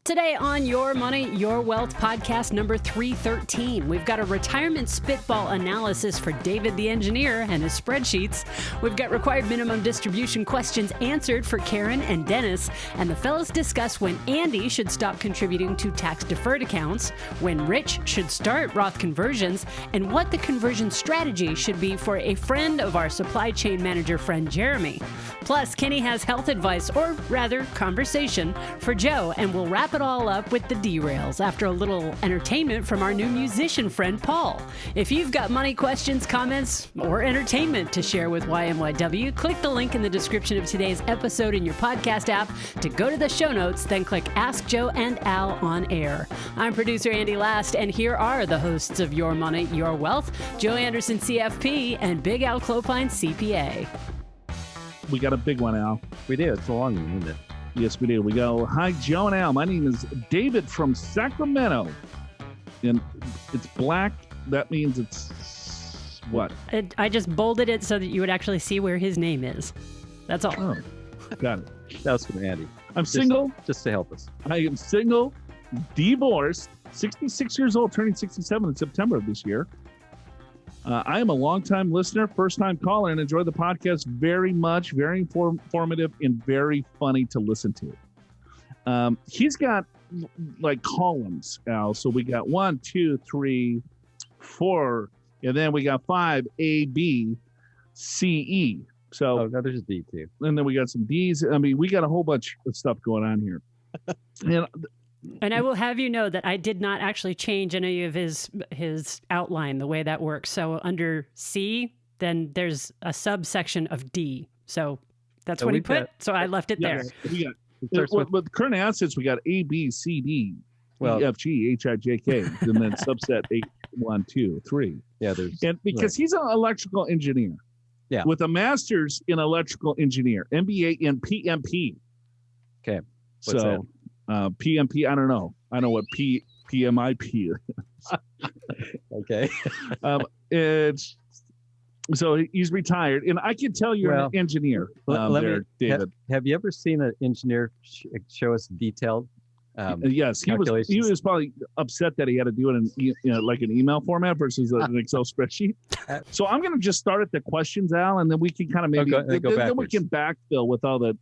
Today on Your Money, Your Wealth podcast number 313, we've got a retirement spitball analysis for David the engineer and his spreadsheets. We've got required minimum distribution questions answered for Karen and Denis, and the fellows discuss when Andy should stop contributing to tax-deferred accounts, when Rich should start Roth conversions, and what the conversion strategy should be for a friend of our supply chain manager friend Jeremy. Plus, Kenny has health advice, or rather, conversation, for Joe, and we'll wrap it all up with the derails after a little entertainment from our new musician friend Paul. If you've got money questions, comments, or entertainment to share with YMYW, click the link in the description of today's episode in your podcast app to go to the show notes, then click Ask Joe and Al on air. I'm producer Andy Last, and here are the hosts of Your Money, Your Wealth, Joe Anderson, CFP, and Big Al Clopine, CPA. We got a big one, Al. We do. It's a long one, isn't it? Yes, we do. We go, hi, Joe and Al. My name is David from Sacramento. And it's black. That means it's what? I just bolded it so that you would actually see where his name is. That's all. Oh, got it. That was from Andy. I'm single. Just to help us. I am single, divorced, 66 years old, turning 67 in September of this year. I am a longtime listener, first-time caller, and enjoy the podcast very much. Very informative and very funny to listen to. He's got like columns, Al. So we got 1, 2, 3, 4, and then we got 5, A, B, C, E. So no, there's a D too. And then we got some D's. I mean, we got a whole bunch of stuff going on here. And I will have you know that I did not actually change any of his outline, the way that works. So under C, then there's a subsection of D. So that's what he put. So I left it there. We got, with the current assets, we got A, B, C, D, E, F, G, H, I, J, K, and then subset 8, 1, 2, 3. Yeah, there's because he's an electrical engineer. Yeah. With a master's in electrical engineer, MBA in PMP. Okay. What's that? PMP, I don't know. I know what PMIP is. Okay. It's so he's retired, and I can tell you're an engineer. David. Have you ever seen an engineer show us detailed? Yes, he was probably upset that he had to do it in like an email format versus an Excel spreadsheet. So I'm going to just start at the questions, Al, and then we can kind of maybe then we can backfill with all the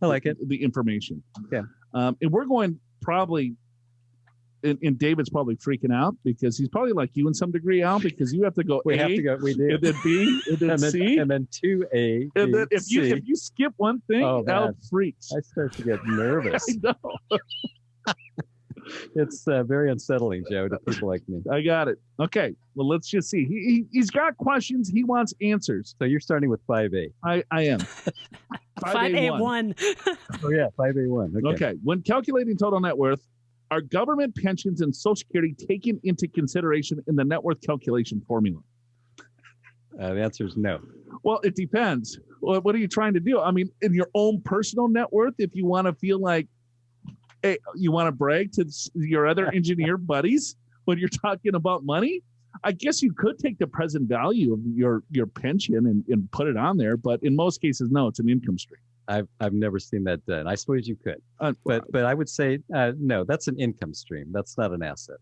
I like it. The information. Yeah. And we're going probably, and David's probably freaking out because he's probably like you in some degree, Al, because you have to go we A, have to go, we do. And then B, and then C. And then 2A. And then if you skip one thing, Al freaks. I start to get nervous. I know. It's very unsettling, Joe, to people like me. I got it. Okay. Well, let's just see. He's got questions. He wants answers. So you're starting with 5A. I am. 5A1. Oh, yeah. 5A1. Okay. When calculating total net worth, are government pensions and Social Security taken into consideration in the net worth calculation formula? The answer is no. Well, it depends. What are you trying to do? I mean, in your own personal net worth, if you want to feel like, hey, you want to brag to your other engineer buddies when you're talking about money? I guess you could take the present value of your pension and put it on there, but in most cases, no, it's an income stream. I've never seen that done. I suppose you could, but I would say no. That's an income stream. That's not an asset.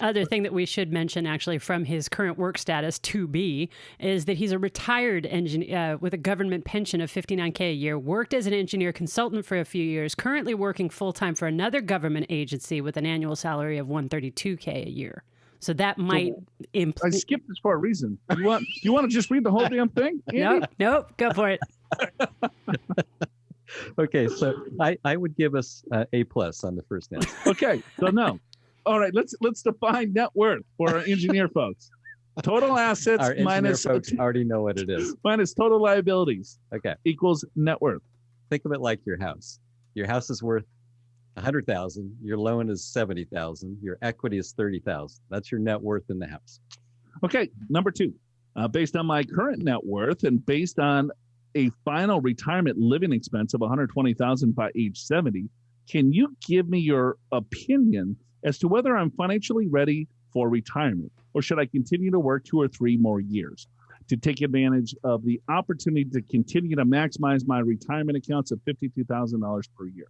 Other thing that we should mention, actually, from his current work status 2B, is that he's a retired engineer with a government pension of $59K a year. Worked as an engineer consultant for a few years. Currently working full time for another government agency with an annual salary of $132K a year. So that might I skipped this for a reason. You want to just read the whole damn thing? Andy? Nope. Go for it. Okay, so I would give us A+ on the first answer. Okay, so no. All right, let's define net worth for our engineer folks. Total assets our minus folks already know what it is. Minus total liabilities. Okay. Equals net worth. Think of it like your house. Your house is worth $100,000. Your loan is $70,000. Your equity is $30,000. That's your net worth in the house. Okay, number 2. Based on my current net worth and based on a final retirement living expense of $120,000 by age 70, can you give me your opinion as to whether I'm financially ready for retirement, or should I continue to work 2 or 3 more years to take advantage of the opportunity to continue to maximize my retirement accounts of $52,000 per year?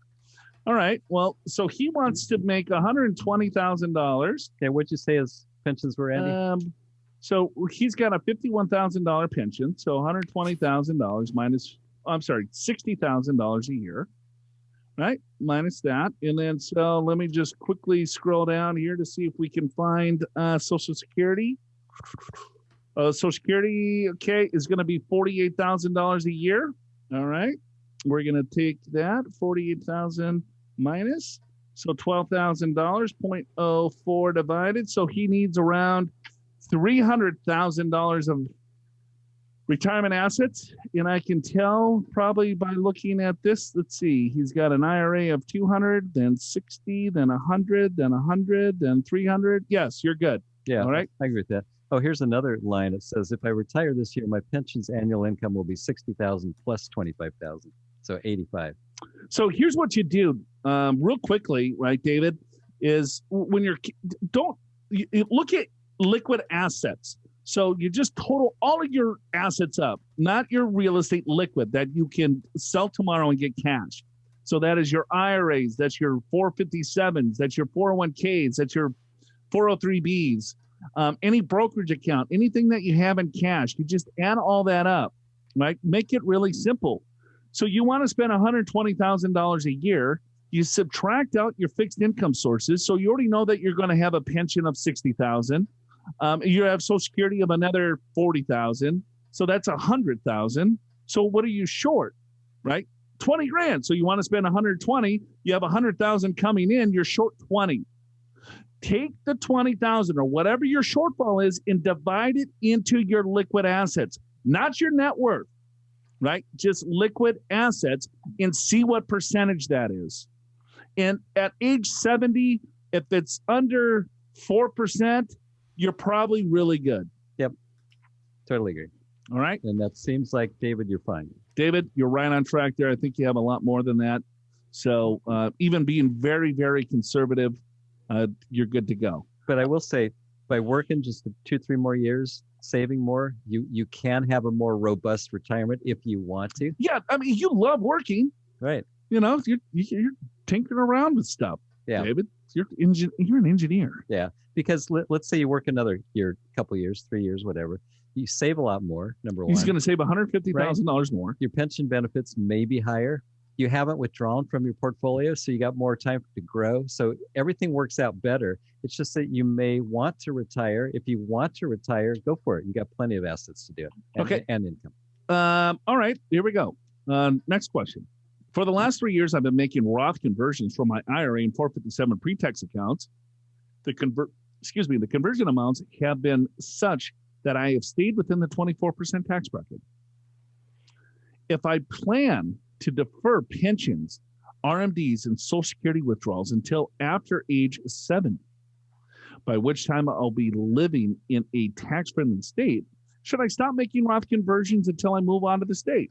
All right. Well, so he wants to make $120,000. Okay, what'd you say his pensions were, Andy? So he's got a $51,000 pension. So $120,000 minus, I'm sorry, $60,000 a year, right? Minus that. And then, so let me just quickly scroll down here to see if we can find Social Security. Social Security, okay, is going to be $48,000 a year. All right. We're going to take that, 48,000 minus. So $12,000, 0.04 divided. So he needs around $300,000 of retirement assets. And I can tell probably by looking at this, let's see, he's got an IRA of 200, then 60, then 100, then 100, then 300. Yes, you're good. Yeah. All right. I agree with that. Oh, here's another line. It says, if I retire this year, my pension's annual income will be 60,000 plus 25,000. So 85. So here's what you do real quickly, right, David, is when you look at liquid assets. So you just total all of your assets up, not your real estate liquid that you can sell tomorrow and get cash. So that is your IRAs, that's your 457s, that's your 401ks, that's your 403bs, any brokerage account, anything that you have in cash. You just add all that up, right? Make it really simple. So you want to spend $120,000 a year. You subtract out your fixed income sources. So you already know that you're going to have a pension of $60,000. You have Social Security of another $40,000. So that's $100,000. So what are you short, right? 20 grand. So you want to spend 120. You have 100,000 coming in. You're short 20. Take the 20,000 or whatever your shortfall is and divide it into your liquid assets, not your net worth. Right? Just liquid assets and see what percentage that is. And at age 70, if it's under 4%, you're probably really good. Yep. Totally agree. All right. And that seems like, David, you're fine. David, you're right on track there. I think you have a lot more than that. So even being very, very conservative, you're good to go. But I will say, by working just 2-3 more years, saving more, you can have a more robust retirement if you want to. Yeah, I mean, you love working, right? You know, you're tinkering around with stuff. Yeah, David, you're an engineer. Yeah, because let's say you work another year, couple years, 3 years, whatever. You save a lot more. Number one, he's going to save $150,000 more. Your pension benefits may be higher. You haven't withdrawn from your portfolio, so you got more time to grow. So everything works out better. It's just that you may want to retire. If you want to retire, go for it. You got plenty of assets to do it. And income. All right, here we go. Next question. For the last 3 years, I've been making Roth conversions from my IRA and 457 pre-tax accounts. The conversion amounts have been such that I have stayed within the 24% tax bracket. If I plan to defer pensions, RMDs, and Social Security withdrawals until after age 70, by which time I'll be living in a tax-friendly state, should I stop making Roth conversions until I move on to the state?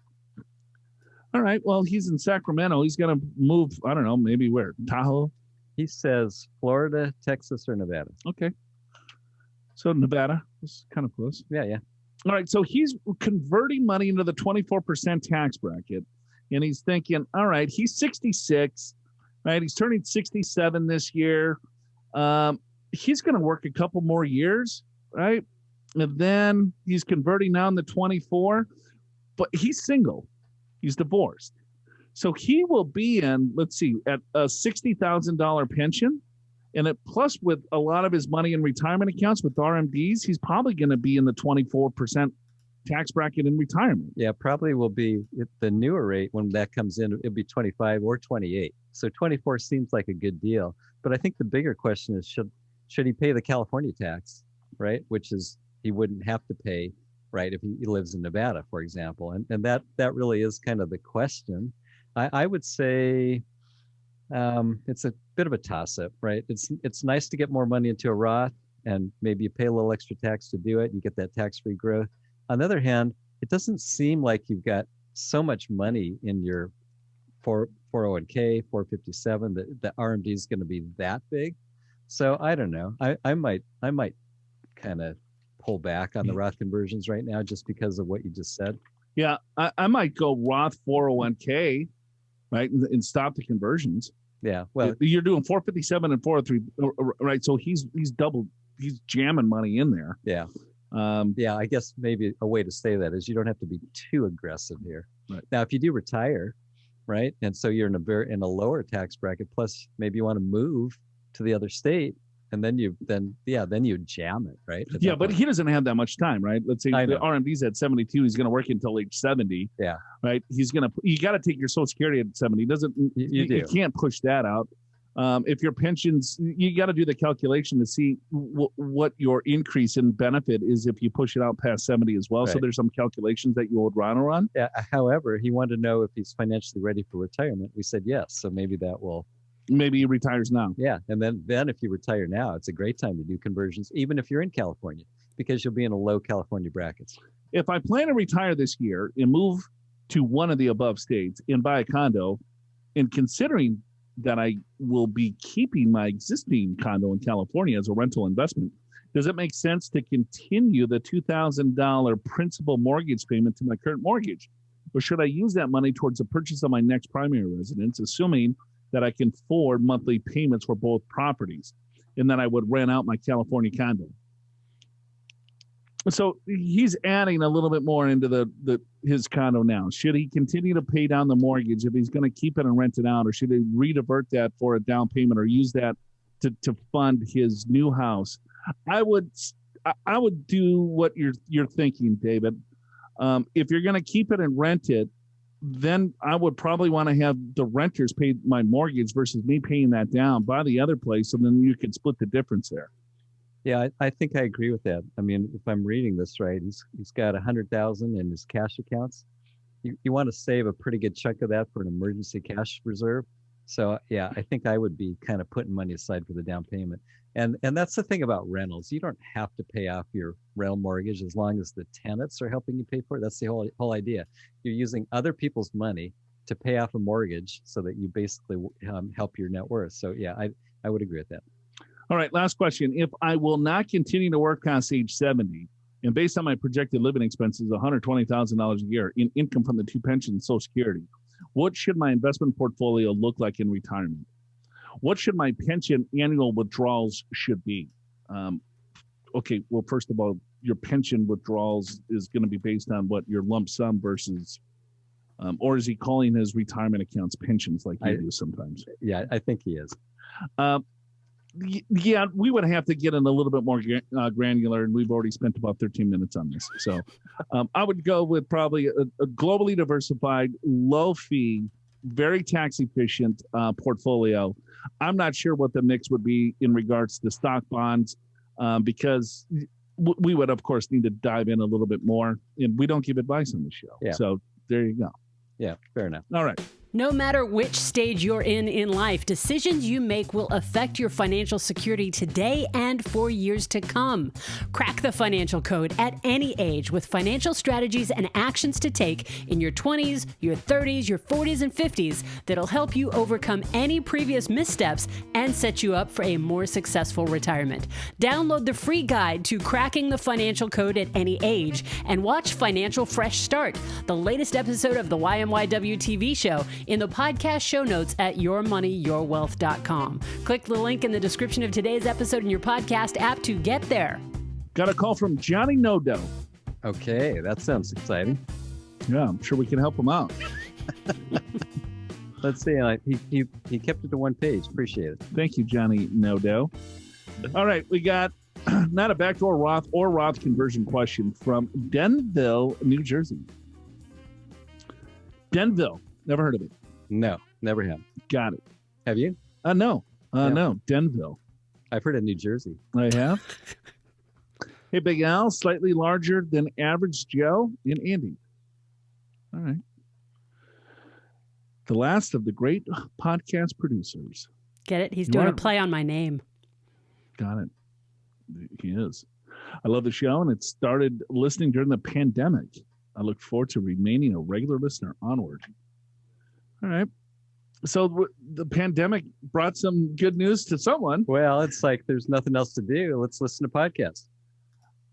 All right, well, he's in Sacramento. He's going to move, I don't know, maybe where? Tahoe? He says Florida, Texas, or Nevada. Okay. So Nevada is kind of close. Yeah. All right, so he's converting money into the 24% tax bracket. And he's thinking, all right, he's 66, right? He's turning 67 this year. He's going to work a couple more years, right? And then he's converting now in the 24, but he's single. He's divorced. So he will be in, let's see, at a $60,000 pension. And plus with a lot of his money in retirement accounts with RMDs, he's probably going to be in the 24% tax bracket in retirement. Yeah, probably will be the newer rate when that comes in. It'll be 25 or 28. So 24 seems like a good deal. But I think the bigger question is, should he pay the California tax, right? Which is he wouldn't have to pay, right, if he lives in Nevada, for example. And that really is kind of the question. I would say it's a bit of a toss-up, right? It's nice to get more money into a Roth, and maybe you pay a little extra tax to do it. You get that tax-free growth. On the other hand, it doesn't seem like you've got so much money in your 401k, 457, the RMD is going to be that big. So I don't know. I might kind of pull back on the Roth conversions right now just because of what you just said. Yeah, I might go Roth 401k, right, and stop the conversions. Yeah. Well, you're doing 457 and 403, right? So he's doubled. He's jamming money in there. yeah. Yeah, I guess maybe a way to say that is you don't have to be too aggressive here. Right. Now, if you do retire, right, and so you're in a lower tax bracket, plus maybe you want to move to the other state, and then you jam it, right? Yeah, but he doesn't have that much time, right? Let's say the RMD's at 72, he's going to work until age 70. Yeah, right. You got to take your Social Security at 70. You can't push that out. If your pensions, you got to do the calculation to see what your increase in benefit is if you push it out past 70 as well. Right. So there's some calculations that you would run. Yeah. However, he wanted to know if he's financially ready for retirement. We said yes. So maybe maybe he retires now. Yeah. And then if you retire now, it's a great time to do conversions, even if you're in California, because you'll be in a low California brackets. If I plan to retire this year and move to one of the above states and buy a condo, and considering that I will be keeping my existing condo in California as a rental investment, does it make sense to continue the $2,000 principal mortgage payment to my current mortgage? Or should I use that money towards the purchase of my next primary residence, assuming that I can afford monthly payments for both properties, and then I would rent out my California condo? So he's adding a little bit more into his condo now. Should he continue to pay down the mortgage if he's going to keep it and rent it out, or should he redivert that for a down payment or use that to fund his new house? I would do what you're thinking, David. If you're going to keep it and rent it, then I would probably want to have the renters pay my mortgage versus me paying that down, buy the other place, and then you can split the difference there. Yeah, I think I agree with that. I mean, if I'm reading this right, he's got $100,000 in his cash accounts. You want to save a pretty good chunk of that for an emergency cash reserve. So yeah, I think I would be kind of putting money aside for the down payment. And that's the thing about rentals. You don't have to pay off your rental mortgage as long as the tenants are helping you pay for it. That's the whole idea. You're using other people's money to pay off a mortgage so that you basically help your net worth. So yeah, I would agree with that. All right, last question. If I will not continue to work past age 70, and based on my projected living expenses, $120,000 a year in income from the two pensions and Social Security, what should my investment portfolio look like in retirement? What should my pension annual withdrawals should be? Okay, well, first of all, your pension withdrawals is going to be based on what your lump sum versus, or is he calling his retirement accounts pensions like you do sometimes? Yeah, I think he is. Yeah, we would have to get in a little bit more granular, and we've already spent about 13 minutes on this. So I would go with probably a globally diversified, low fee, very tax efficient portfolio. I'm not sure what the mix would be in regards to stock bonds, because we would, of course, need to dive in a little bit more, and we don't give advice on the show. Yeah. So there you go. Yeah, fair enough. All right. No matter which stage you're in life, decisions you make will affect your financial security today and for years to come. Crack the financial code at any age with financial strategies and actions to take in your 20s, your 30s, your 40s, and 50s that'll help you overcome any previous missteps and set you up for a more successful retirement. Download the free guide to cracking the financial code at any age and watch Financial Fresh Start, the latest episode of the YMYW TV show, in the podcast show notes at yourmoneyyourwealth.com. Click the link in the description of today's episode in your podcast app to get there. Got a call from Johnny No Dough. Okay, that sounds exciting. Yeah, I'm sure we can help him out. Let's see. He kept it to one page. Appreciate it. Thank you, Johnny No Dough. All right, we got not a backdoor Roth or Roth conversion question from Denville, New Jersey. Denville. Never heard of it. No, never have. Got it. Have you? No. No. Denville. I've heard of New Jersey. I have. Hey, Big Al, slightly larger than average Joe and Andy. All right. The last of the great podcast producers. Get it? He's doing a play on my name. Got it. He is. I love the show, and it started listening during the pandemic. I look forward to remaining a regular listener onward. All right. So the pandemic brought some good news to someone. Well, it's like there's nothing else to do. Let's listen to podcasts.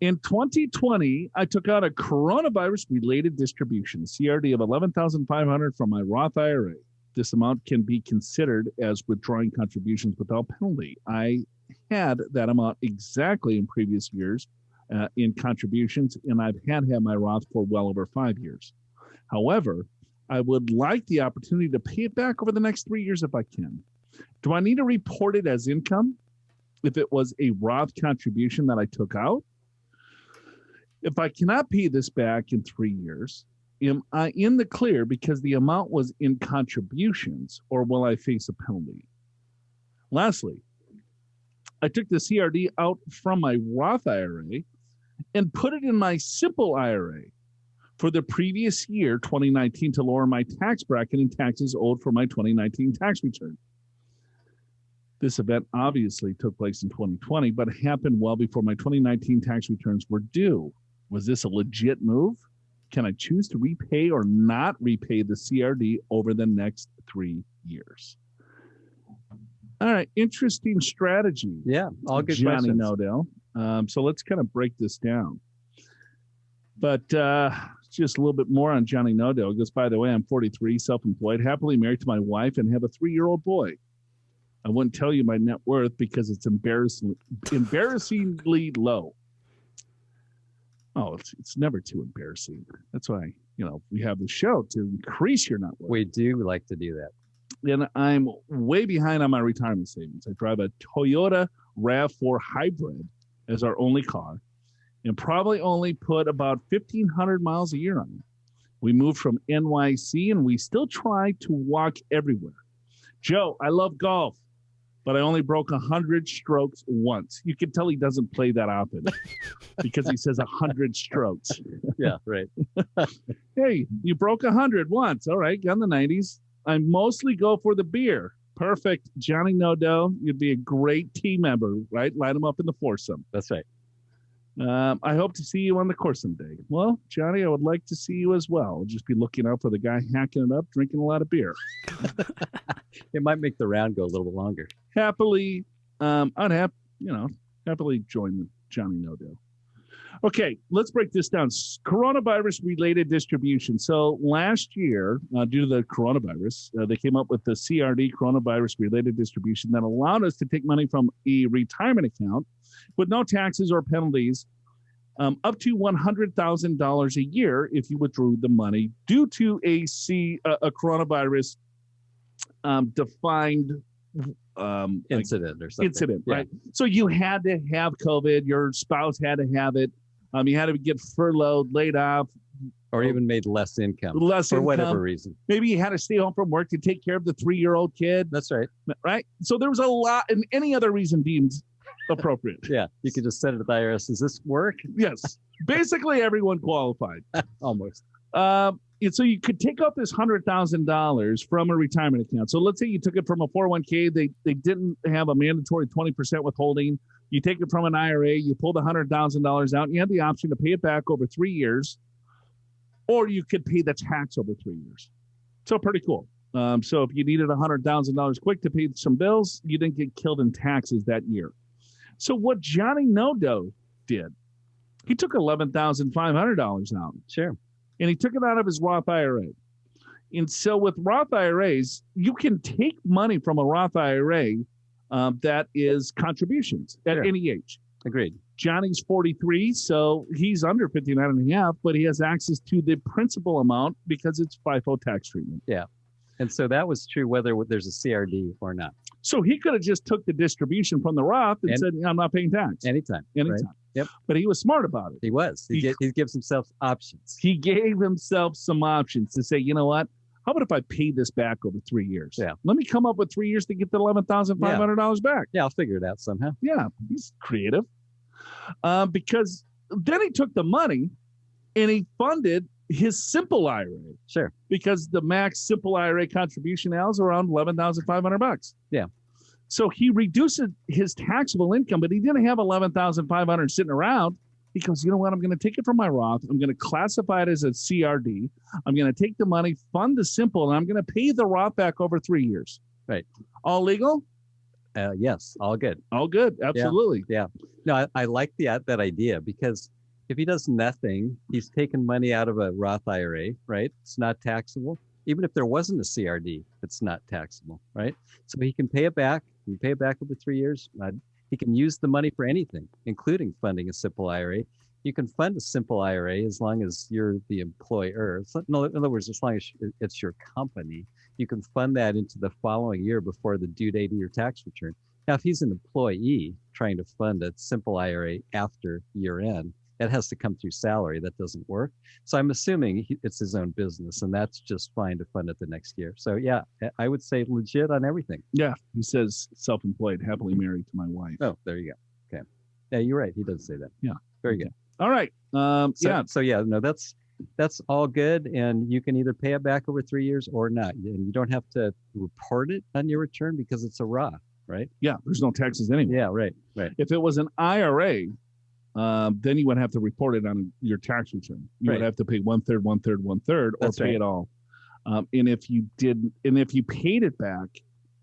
In 2020, I took out a coronavirus-related distribution, CRD of $11,500 from my Roth IRA. this amount can be considered as withdrawing contributions without penalty. I had that amount exactly in previous years in contributions, and I've had my Roth for well over 5 years. However, I would like the opportunity to pay it back over the next 3 years if I can. Do I need to report it as income if it was a Roth contribution that I took out? If I cannot pay this back in 3 years, am I in the clear because the amount was in contributions, or will I face a penalty? Lastly, I took the CRD out from my Roth IRA and put it in my simple IRA for the previous year, 2019, to lower my tax bracket and taxes owed for my 2019 tax return. This event obviously took place in 2020, but happened well before my 2019 tax returns were due. Was this a legit move? Can I choose to repay or not repay the CRD over the next 3 years? All right, interesting strategy. Yeah, all good Johnny questions. Nodell. So let's kind of break this down. But just a little bit more on Johnny Nodell. He goes, by the way, I'm 43, self-employed, happily married to my wife, and have a 3-year-old boy. I wouldn't tell you my net worth because it's embarrassingly low. Oh, it's never too embarrassing. That's why, we have the show to increase your net worth. We do like to do that. And I'm way behind on my retirement savings. I drive a Toyota RAV4 hybrid as our only car and probably only put about 1,500 miles a year on it. We moved from NYC and we still try to walk everywhere. Joe, I love golf, but I only broke 100 strokes once. You can tell he doesn't play that often because he says 100 strokes. Yeah, right. Hey, you broke 100 once. All right, got in the 90s. I mostly go for the beer. Perfect. Johnny Nodell, you'd be a great team member, right? Line them up in the foursome. That's right. I hope to see you on the course someday. Well, Johnny, I would like to see you as well. I'll just be looking out for the guy hacking it up, drinking a lot of beer. It might make the round go a little longer. Happily, happily join Johnny Nodell. Okay, let's break this down. Coronavirus-related distribution. So last year, due to the coronavirus, they came up with the CRD, coronavirus-related distribution, that allowed us to take money from a retirement account with no taxes or penalties up to $100,000 a year if you withdrew the money due to a coronavirus defined Incident or something. incident, right? So you had to have COVID. Your spouse had to have it. You had to get furloughed, laid off, Or even made less income for whatever reason. Maybe you had to stay home from work to take care of the 3-year-old kid. That's right. Right. So there was a lot, and any other reason deemed appropriate. Yeah. You could just send it to the IRS. Does this work? Yes. Basically, everyone qualified. Almost. And so you could take out this $100,000 from a retirement account. So let's say you took it from a 401k. They didn't have a mandatory 20% withholding. You take it from an IRA. You pull the $100,000 out. And you have the option to pay it back over 3 years, or you could pay the tax over 3 years. So pretty cool. So if you needed $100,000 quick to pay some bills, you didn't get killed in taxes that year. So what Johnny Nodell did, he took $11,500 out. Sure. And he took it out of his Roth IRA. And so with Roth IRAs, you can take money from a Roth IRA that is contributions at any age. Agreed. Johnny's 43, so he's under 59 and a half, but he has access to the principal amount because it's FIFO tax treatment. Yeah. And so that was true whether there's a CRD or not. So he could have just took the distribution from the Roth and said, I'm not paying tax. Anytime. Anytime. Right? Yep. But he was smart about it. He was. He gives himself options. He gave himself some options to say, you know what? How about if I pay this back over 3 years? Yeah. Let me come up with 3 years to get the $11,500 back. Yeah, I'll figure it out somehow. Yeah, he's creative. Because then he took the money and he funded his simple IRA. Sure. Because the max simple IRA contribution now is around $11,500. Yeah. So he reduced his taxable income, but he didn't have $11,500 sitting around. He goes, you know what? I'm going to take it from my Roth. I'm going to classify it as a CRD. I'm going to take the money, fund the simple, and I'm going to pay the Roth back over 3 years. Right. All legal? Yes. All good. All good. Absolutely. Yeah. No, I like that idea, because if he does nothing, he's taking money out of a Roth IRA, right? It's not taxable. Even if there wasn't a CRD, it's not taxable, right? So he can pay it back. He can pay it back over 3 years. He can use the money for anything, including funding a simple IRA. You can fund a simple IRA as long as you're the employer. In other words, as long as it's your company, you can fund that into the following year before the due date of your tax return. Now, if he's an employee trying to fund a simple IRA after year end, it has to come through salary. That doesn't work. So I'm assuming it's his own business, and that's just fine to fund it the next year. So yeah, I would say legit on everything. Yeah, he says self-employed, happily married to my wife. Oh, there you go. Okay. Yeah, you're right. He does say that. Yeah. Very good. All right. So yeah, no, that's all good, and you can either pay it back over 3 years or not, and you don't have to report it on your return because it's a Roth, right? Yeah, there's no taxes anyway. Yeah, right. If it was an IRA, then you would have to report it on your tax return. You would have to pay 1/3, 1/3, 1/3, or pay it all. And if you paid it back,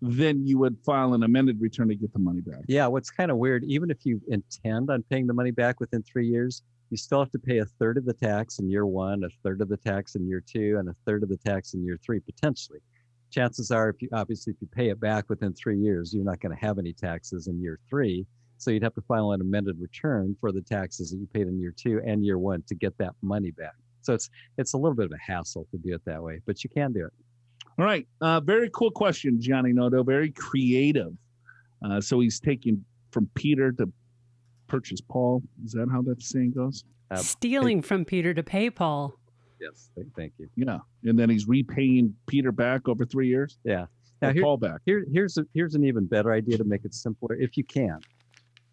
then you would file an amended return to get the money back. Yeah, what's kind of weird, even if you intend on paying the money back within 3 years, you still have to pay 1/3 of the tax in year one, 1/3 of the tax in year two, and 1/3 of the tax in year three, potentially. Chances are, if you pay it back within 3 years, you're not going to have any taxes in year three. So you'd have to file an amended return for the taxes that you paid in year two and year one to get that money back. So it's a little bit of a hassle to do it that way, but you can do it. All right. Very cool question, Johnny Noto. Very creative. So he's taking from Peter to purchase Paul. Is that how that saying goes? Stealing from Peter to pay Paul. Yes. Thank you. Yeah. And then he's repaying Peter back over 3 years? Yeah. Now, Paul back. Here's an even better idea to make it simpler. If you can,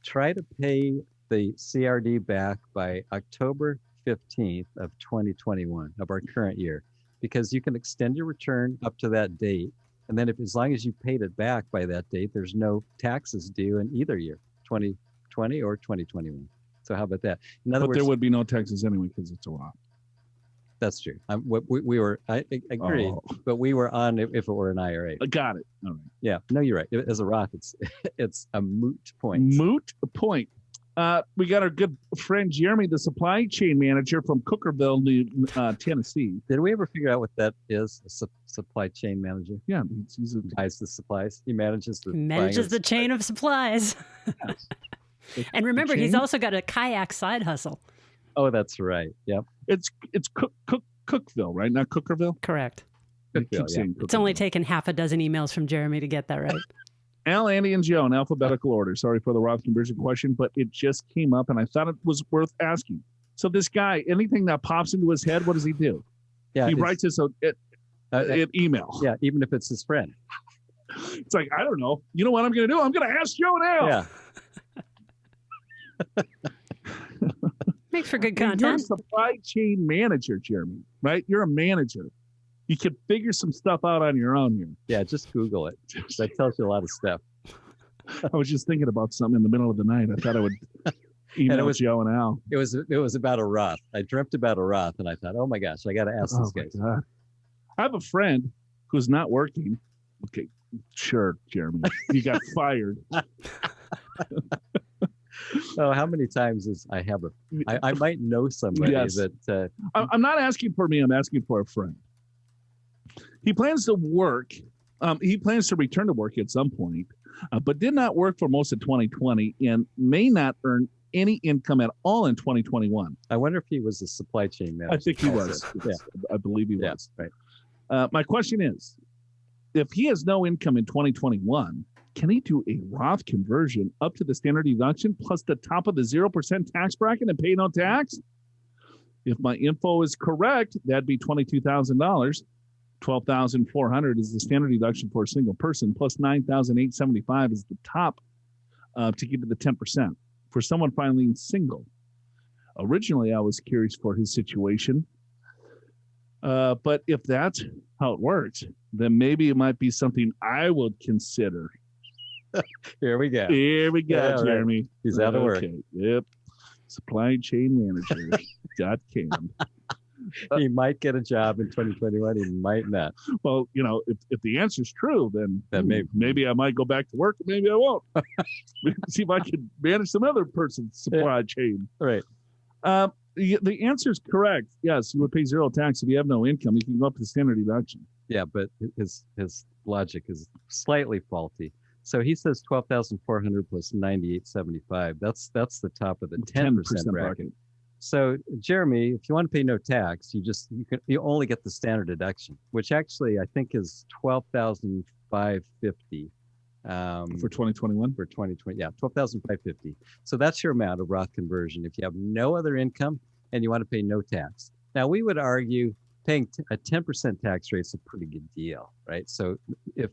try to pay the CRD back by October 15th of 2021 of our current year, because you can extend your return up to that date. And then as long as you paid it back by that date, there's no taxes due in either year, 2020 or 2021. So how about that? In other words, there would be no taxes anyway because it's a Roth. That's true. I agree, but we were on if it were an IRA. Got it. All right. Yeah. No, you're right. As a Roth, it's a moot point. Moot point. We got our good friend Jeremy, the supply chain manager from Cookeville, Tennessee. Did we ever figure out what that is? A supply chain manager? Yeah, he buys the supplies. He manages the chain of supplies. Yes. And remember, he's also got a kayak side hustle. Oh, that's right. Yep. It's Cookeville, right? Not Cookerville? Correct. Cookeville, yeah. It's only taken half a dozen emails from Jeremy to get that right. Al, Andy, and Joe in alphabetical order. Sorry for the Roth conversion question, but it just came up and I thought it was worth asking. So this guy, anything that pops into his head, what does he do? Yeah, he writes us an email. Yeah, even if it's his friend. It's like, I don't know. You know what I'm going to do? I'm going to ask Joe now. Yeah. Makes for good content. You're a supply chain manager, Jeremy, right? You're a manager. You can figure some stuff out on your own here. Yeah, just Google it. That tells you a lot of stuff. I was just thinking about something in the middle of the night. I thought I would email Joe and Al. It was about a Roth. I dreamt about a Roth, and I thought, oh my gosh, I got to ask this guy. God. I have a friend who's not working. Okay, sure, Jeremy. You got fired. Oh, how many times I might know somebody that. I'm not asking for me. I'm asking for a friend. He plans to work. He plans to return to work at some point, but did not work for most of 2020 and may not earn any income at all in 2021. I wonder if he was a supply chain manager. I think he was. Yeah. I believe he was. Right. My question is, if he has no income in 2021, can he do a Roth conversion up to the standard deduction plus the top of the 0% tax bracket and pay no tax? If my info is correct, that'd be $22,000. $12,400 is the standard deduction for a single person, plus $9,875 is the top to get to the 10% for someone filing single. Originally, I was curious for his situation, but if that's how it works, then maybe it might be something I would consider. Here we go. Here we go, yeah, Jeremy. Right. He's out of work. Yep. Supply chain manager got canned. He might get a job in 2021. He might not. Well, if the answer is true, then maybe I might go back to work. Maybe I won't. See if I can manage some other person's supply chain. Right. The answer is correct. Yes, you would pay zero tax if you have no income. You can go up to the standard deduction. Yeah, but his logic is slightly faulty. So he says 12,400 plus 98.75. That's the top of the 10% bracket. So Jeremy, if you want to pay no tax, you only get the standard deduction, which actually I think is 12,550 for 2021. For 2020, yeah, 12,550. So that's your amount of Roth conversion if you have no other income and you want to pay no tax. Now we would argue paying a 10% tax rate is a pretty good deal, right? So if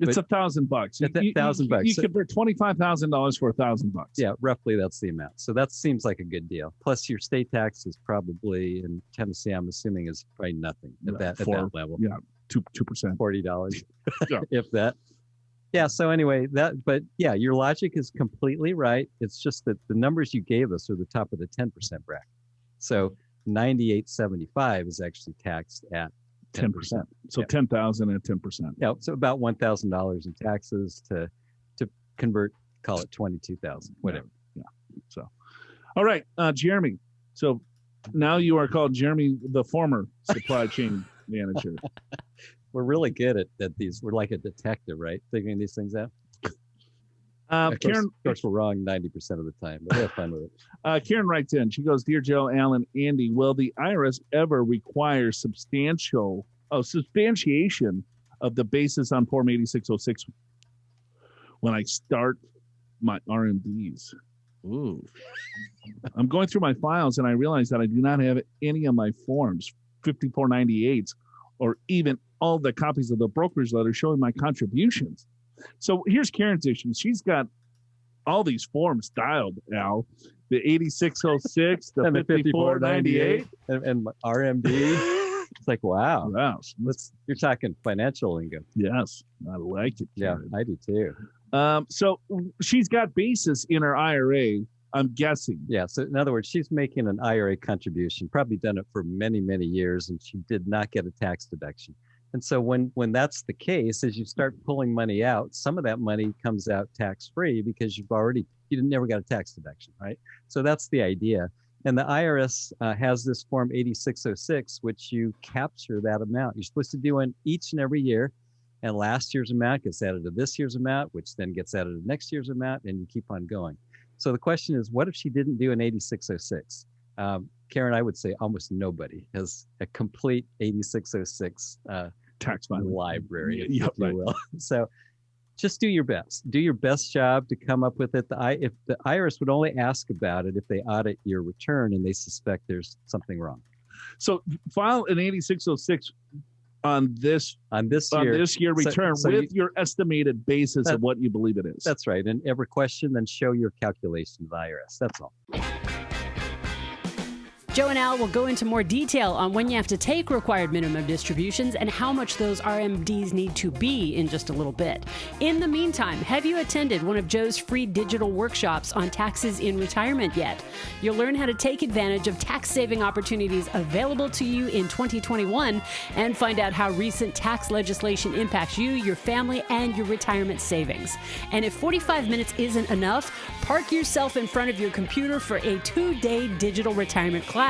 it's $1,000, $1,000. You convert $25,000 for $1,000. Yeah, roughly that's the amount. So that seems like a good deal. Plus your state tax is probably in Tennessee, I'm assuming, is probably nothing at that level. Yeah, 2%, $40, yeah. If that. Yeah. So anyway, but yeah, your logic is completely right. It's just that the numbers you gave us are the top of the 10% bracket. So 98.75 is actually taxed at 10%. So yeah. 10,000 at 10%. Yeah. So about $1,000 in taxes to convert, call it 22,000, whatever. Yeah. So, all right, Jeremy. So now you are called Jeremy, the former supply chain manager. We're really good at these. We're like a detective, right? Figuring these things out. Karen, of course, we're wrong 90% of the time, but we have fun with it. Karen writes in. She goes, "Dear Joe, Alan, Andy, will the IRS ever require substantiation of the basis on Form 8606 when I start my RMDs?" Ooh. I'm going through my files and I realize that I do not have any of my forms, 5498s, or even all the copies of the brokerage letter showing my contributions. So here's Karen's issue. She's got all these forms dialed, Al. The 8606, the 5498. And RMD. It's like, wow. You're talking financial lingo. Yes, I like it, Karen. Yeah, I do too. So she's got basis in her IRA, I'm guessing. Yeah, so in other words, she's making an IRA contribution, probably done it for many, many years, and she did not get a tax deduction. And so when that's the case, as you start pulling money out, some of that money comes out tax-free because you never got a tax deduction, right? So that's the idea. And the IRS has this Form 8606, which you capture that amount. You're supposed to do one each and every year. And last year's amount gets added to this year's amount, which then gets added to next year's amount, and you keep on going. So the question is, what if she didn't do an 8606? Karen, I would say almost nobody has a complete 8606 tax filing library, if you will. So just do your best. Do your best job to come up with it. If the IRS would only ask about it if they audit your return and they suspect there's something wrong. So file an 8606 on this year return with your estimated basis of what you believe it is. That's right. And every question, then show your calculation to the IRS. That's all. Joe and Al will go into more detail on when you have to take required minimum distributions and how much those RMDs need to be in just a little bit. In the meantime, have you attended one of Joe's free digital workshops on taxes in retirement yet? You'll learn how to take advantage of tax-saving opportunities available to you in 2021 and find out how recent tax legislation impacts you, your family, and your retirement savings. And if 45 minutes isn't enough, park yourself in front of your computer for a 2-day digital retirement class.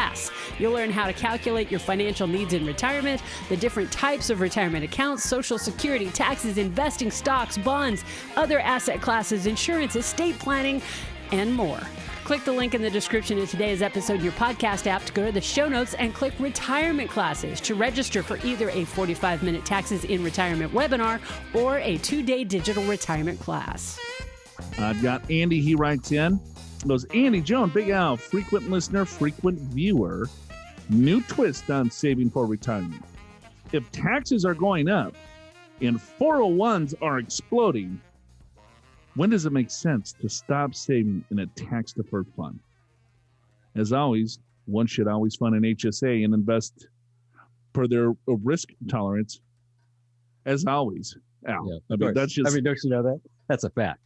You'll learn how to calculate your financial needs in retirement, the different types of retirement accounts, Social Security, taxes, investing, stocks, bonds, other asset classes, insurance, estate planning, and more. Click the link in the description of today's episode in your podcast app to go to the show notes and click Retirement Classes to register for either a 45-minute Taxes in Retirement webinar or a 2-day digital retirement class. I've got Andy. He writes in. Goes, Andy, Joan, Big Al, frequent listener, frequent viewer, new twist on saving for retirement. If taxes are going up and 401s are exploding, when does it make sense to stop saving in a tax-deferred fund? As always, one should always fund an HSA and invest per their risk tolerance. As always, Al. Yeah, don't you know that? That's a fact.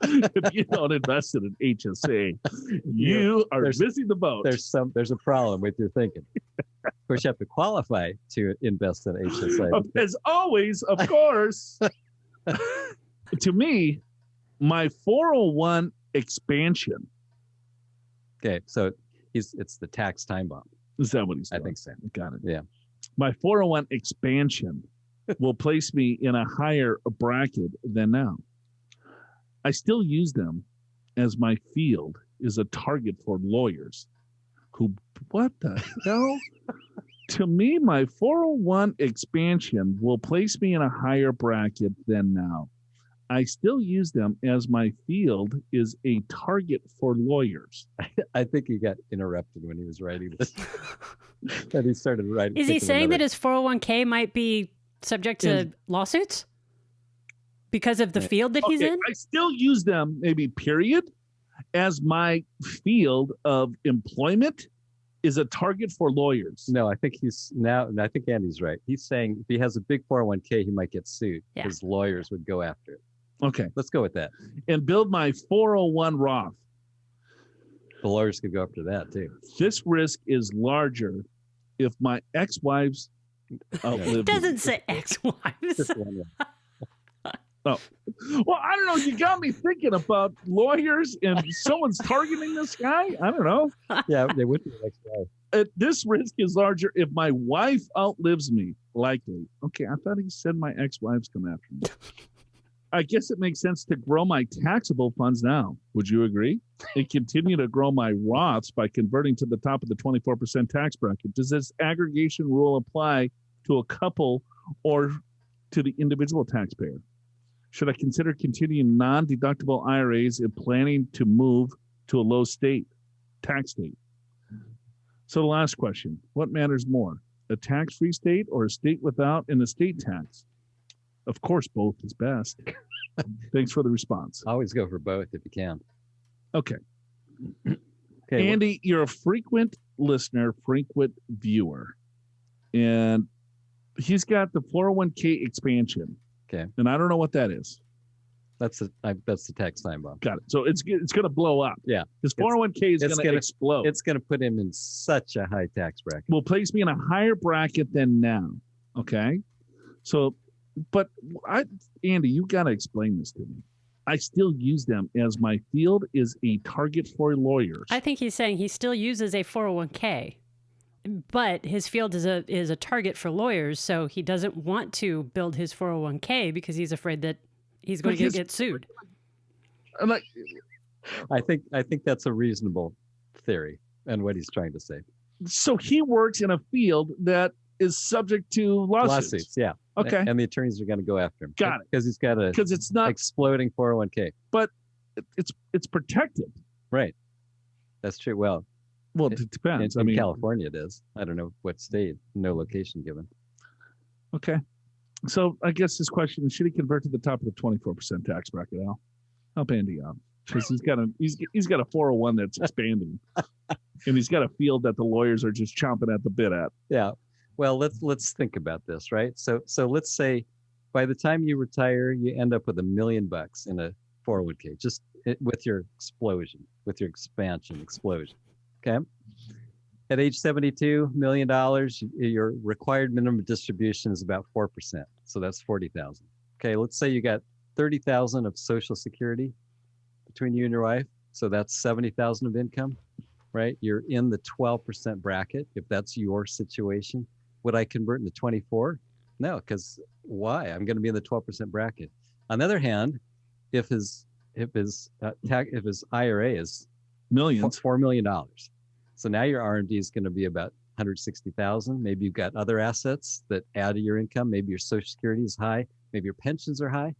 If you don't invest in an HSA, you are missing the boat. There's a problem with your thinking. Of course, you have to qualify to invest in HSA. As always, of course. To me, my 401 expansion. Okay, so it's the tax time bomb. Is that what he's doing? I think so. Got it. Yeah. My 401 expansion will place me in a higher bracket than now. I still use them as my field is a target for lawyers who, what the hell? To me, my 401 expansion will place me in a higher bracket than now. I still use them as my field is a target for lawyers. I think he got interrupted when he was writing this. And he started writing. Is he saying that his 401k might be subject to lawsuits because of the field that he's in? I still use them, maybe period, as my field of employment is a target for lawyers. No, I think I think Andy's right. He's saying if he has a big 401k, he might get sued because lawyers would go after it. Okay. Let's go with that. And build my 401 Roth. The lawyers could go after that too. This risk is larger if my ex-wives outlive It doesn't say ex-wives. Oh, well, I don't know. You got me thinking about lawyers and someone's targeting this guy. I don't know. Yeah, they would be the next guy. This risk is larger if my wife outlives me, likely. Okay, I thought he said my ex-wives come after me. I guess it makes sense to grow my taxable funds now. Would you agree? And continue to grow my Roths by converting to the top of the 24% tax bracket. Does this aggregation rule apply to a couple or to the individual taxpayer? Should I consider continuing non-deductible IRAs and planning to move to a low tax state? So the last question, what matters more, a tax-free state or a state without an estate tax? Of course, both is best. Thanks for the response. Always go for both if you can. Okay. Andy, you're a frequent listener, frequent viewer, and he's got the 401k expansion. Okay. And I don't know what that is. That's the tax time bomb. Got it. So it's going to blow up. Yeah. His 401k is going to explode. It's going to put him in such a high tax bracket. Will place me in a higher bracket than now. Okay. So, but Andy, you got to explain this to me. I still use them as my field is a target for lawyers. I think he's saying he still uses a 401k. But his field is a target for lawyers, so he doesn't want to build his 401k because he's afraid that he's going to get sued. I think that's a reasonable theory and what he's trying to say. So he works in a field that is subject to lawsuits. Yeah. Okay. And the attorneys are going to go after him. Got it. Because he's got it's not exploding 401k. But it's protected. Right. That's true. Well, it depends. In California, it is. I don't know what state. No location given. Okay. So I guess this question is: should he convert to the top of the 24% tax bracket? Al, help Andy out because he's got a 401 that's expanding, and he's got a field that the lawyers are just chomping at the bit at. Yeah. Well, let's think about this, right? So let's say by the time you retire, you end up with $1 million in a 401k, just with your expansion explosion. Okay. At age 72, $1 million, your required minimum distribution is about 4%. So that's 40,000. Okay. Let's say you got 30,000 of Social Security between you and your wife. So that's 70,000 of income, right? You're in the 12% bracket. If that's your situation, would I convert into 24? No, because why? I'm going to be in the 12% bracket. On the other hand, if his IRA is millions, $4 million. So now your RMD is going to be about 160,000. Maybe you've got other assets that add to your income. Maybe your Social Security is high. Maybe your pensions are high.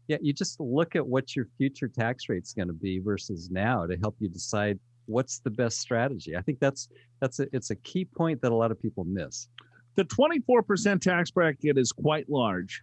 Yeah, you just look at what your future tax rate's going to be versus now to help you decide what's the best strategy. I think it's a key point that a lot of people miss. The 24% tax bracket is quite large.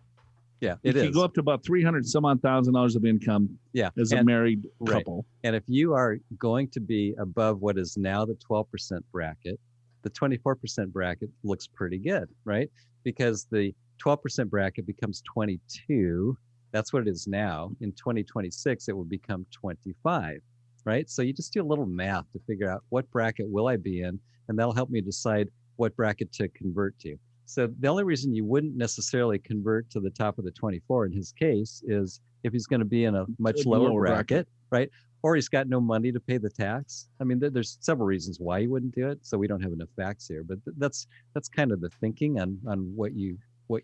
Yeah, it is. You go up to about $300,000 of income. Yeah, as a married couple. Right. And if you are going to be above what is now the 12% bracket, the 24% bracket looks pretty good, right? Because the 12% bracket becomes 22. That's what it is now. In 2026, it will become 25, right? So you just do a little math to figure out what bracket will I be in, and that'll help me decide what bracket to convert to. So the only reason you wouldn't necessarily convert to the top of the 24 in his case is if he's going to be in a much lower bracket, right? or he's got no money to pay the tax. I mean, there's several reasons why he wouldn't do it. So we don't have enough facts here, but that's kind of the thinking on what you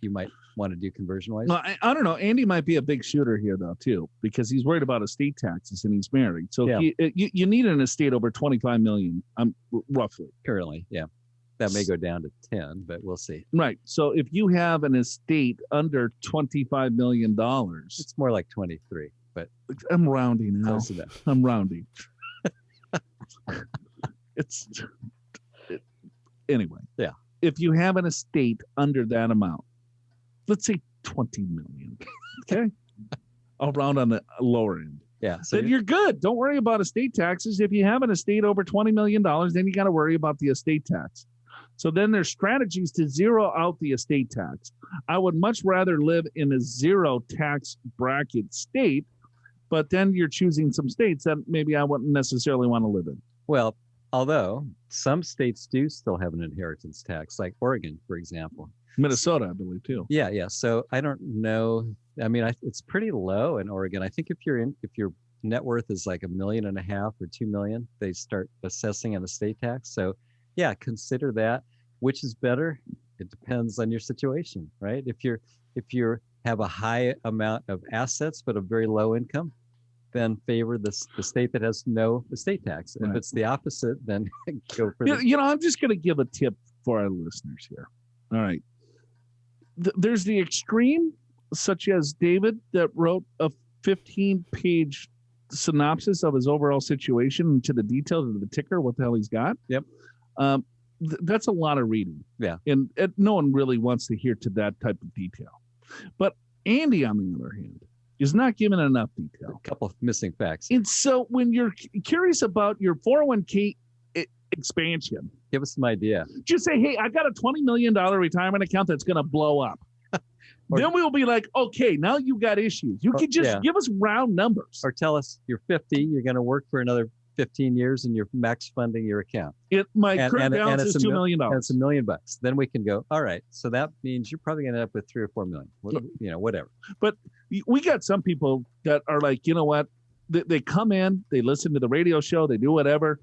might want to do conversion wise. No, I don't know. Andy might be a big shooter here though too, because he's worried about estate taxes and he's married. So Yeah. you need an estate over 25 million, roughly. Currently, yeah. That may go down to 10, but we'll see. Right. So if you have an estate under $25 million, It's more like 23, but I'm rounding now. close enough. I'm rounding. Anyway. Yeah. If you have an estate under that amount, let's say 20 million. Okay. I'll round on the lower end. Yeah. So Then you're good. Don't worry about estate taxes. If you have an estate over $20 million, then you got to worry about the estate tax. So then there's strategies to zero out the estate tax. I would much rather live in a zero tax bracket state, but then you're choosing some states that maybe I wouldn't necessarily want to live in. well, although some states do still have an inheritance tax, like Oregon, for example. Minnesota, I believe, too. Yeah, yeah. So I don't know. I mean, it's pretty low in Oregon. I think if your net worth is like $1.5 million or 2 million, they start assessing an estate tax. So yeah, consider that. Which is better? It depends on your situation, right? If you have a high amount of assets but a very low income, then favor the state that has no estate tax. Right. If it's the opposite, then go for the I'm just going to give a tip for our listeners here. All right. There's the extreme, such as David, that wrote a 15-page synopsis of his overall situation to the details of the ticker, what the hell he's got. Yep. That's a lot of reading. Yeah. And no one really wants to hear to that type of detail. But Andy, on the other hand, is not given enough detail. a couple of missing facts. And so when you're curious about your 401k expansion, Give us some idea. just say, hey, I got a $20 million retirement account that's going to blow up. Or- Then we'll be like, okay, now you've got issues. You can just yeah. give us round numbers. Or tell us you're 50, you're going to work for another 15 years and you're max funding your account. My current balance is $2 million. And it's $1 million. Then we can go, all right, so that means you're probably going to end up with 3 or 4 million, whatever. But we got some people that are like, you know what? They come in, they listen to the radio show, they do whatever,